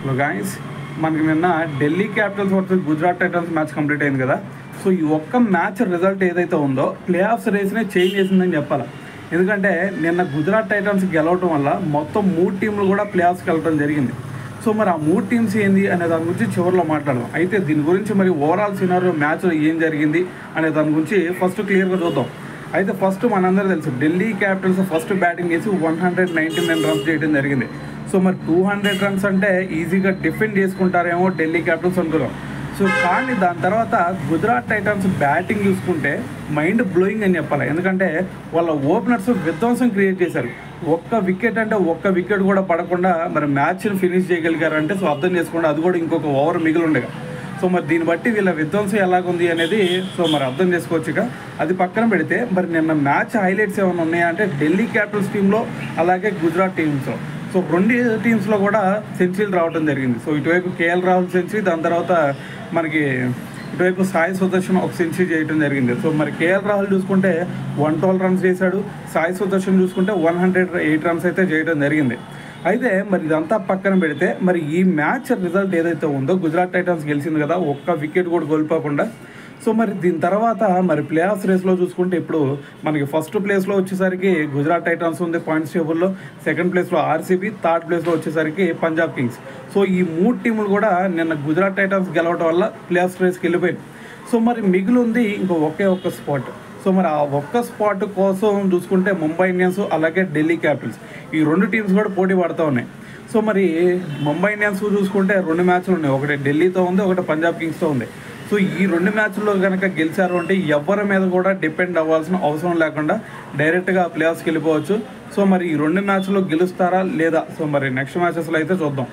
Hello guys, మనకి నిన్న Delhi Capitals versus Gujarat Titans match complete అయింది కదా. సో ఈ ఒక్క మ్యాచ్ రిజల్ట్ ఏదైతే ఉందో ప్లే ఆఫ్స్ రేస్నే చేంజ్ చేసిందని చెప్పాలి. ఎందుకంటే నిన్న గుజరాత్ టైటన్స్ గెలవటం వల్ల మొత్తం 3 టీంలు కూడా ప్లే ఆఫ్స్కి వెళ్ళడం జరిగింది. సో మరి ఆ 3 టీమ్స్ ఏంది అనే దాని గురించి చివరిలో మాట్లాడదాం. అయితే దీని గురించి మరి ఓవరాల్ సినారియో మ్యాచ్లో ఏం జరిగింది అనే దాని గురించి ఫస్ట్ క్లియర్గా చూద్దాం. అయితే ఫస్ట్ మనందరూ తెలుసు, ఢిల్లీ క్యాపిటల్స్ ఫస్ట్ బ్యాటింగ్ చేసి 199 రన్స్ చేయడం జరిగింది. సో మరి 200 రన్స్ అంటే ఈజీగా డిఫెండ్ చేసుకుంటారేమో ఢిల్లీ క్యాపిటల్స్ అనుకున్నాం. సో కానీ దాని తర్వాత గుజరాత్ టైటన్స్ బ్యాటింగ్ చూసుకుంటే మైండ్ బ్లోయింగ్ అని చెప్పాలి. ఎందుకంటే వాళ్ళ ఓపెనర్స్ విధ్వంసం క్రియేట్ చేశారు. ఒక్క వికెట్ కూడా పడకుండా మరి మ్యాచ్ని ఫినిష్ చేయగలిగారంటే సో అర్థం చేసుకోండి, అది కూడా ఇంకొక ఓవర్ మిగిలి ఉండగా. సో మరి దీన్ని బట్టి వీళ్ళ విధ్వంసం ఎలాగుంది అనేది సో మరి అర్థం చేసుకోవచ్చు. ఇక అది పక్కన పెడితే మరి నిన్న మ్యాచ్ హైలైట్స్ ఏమైనా ఉన్నాయా అంటే ఢిల్లీ క్యాపిటల్స్ టీంలో అలాగే గుజరాత్ టీమ్స్లో సో 2 టీమ్స్లో కూడా సెంచరీలు రావడం జరిగింది. సో ఇటువైపు కేఎల్ రాహుల్ సెంచరీ, దాని తర్వాత మనకి ఇటువైపు సాయి సుదర్శన్ ఒక సెంచరీ చేయడం జరిగింది. సో మరి కేఎల్ రాహుల్ చూసుకుంటే 112 రన్స్ చేశాడు, సాయి సుదర్శన్ చూసుకుంటే 108 రన్స్ అయితే చేయడం జరిగింది. అయితే మరి ఇదంతా పక్కన పెడితే మరి ఈ మ్యాచ్ రిజల్ట్ ఏదైతే ఉందో గుజరాత్ టైటన్స్ గెలిచింది కదా, ఒక్క వికెట్ కూడా కోల్పోకుండా. సో మరి దీని తర్వాత మరి ప్లే ఆఫ్ రేస్లో చూసుకుంటే ఇప్పుడు మనకి ఫస్ట్ ప్లేస్లో వచ్చేసరికి గుజరాత్ టైటన్స్ ఉంది పాయింట్స్ టేబుల్లో, సెకండ్ ప్లేస్లో ఆర్సీబీ, థర్డ్ ప్లేస్లో వచ్చేసరికి పంజాబ్ కింగ్స్. సో ఈ 3 టీములు కూడా నిన్న గుజరాత్ టైటన్స్ గెలవడం వల్ల ప్లే ఆఫ్ రేస్కి వెళ్ళిపోయింది. సో మరి మిగిలి ఉంది ఇంకో ఒక్క స్పాట్. సో మరి ఆ ఒక్క స్పాట్ కోసం చూసుకుంటే ముంబై ఇండియన్స్ అలాగే ఢిల్లీ క్యాపిటల్స్ ఈ 2 టీమ్స్ కూడా పోటీ పడుతూ ఉన్నాయి. సో మరి ముంబై ఇండియన్స్ చూసుకుంటే 2 మ్యాచ్లు ఉన్నాయి, ఒకటి ఢిల్లీతో ఉంది, ఒకటి పంజాబ్ కింగ్స్తో ఉంది. సో ఈ 2 మ్యాచ్ల్లో కనుక గెలిచారు అంటే ఎవరి మీద కూడా డిపెండ్ అవ్వాల్సిన అవసరం లేకుండా డైరెక్ట్గా ప్లే ఆఫ్స్కి వెళ్ళిపోవచ్చు. సో మరి ఈ 2 మ్యాచ్లో గెలుస్తారా లేదా, సో మరి నెక్స్ట్ మ్యాచెస్లో అయితే చూద్దాం.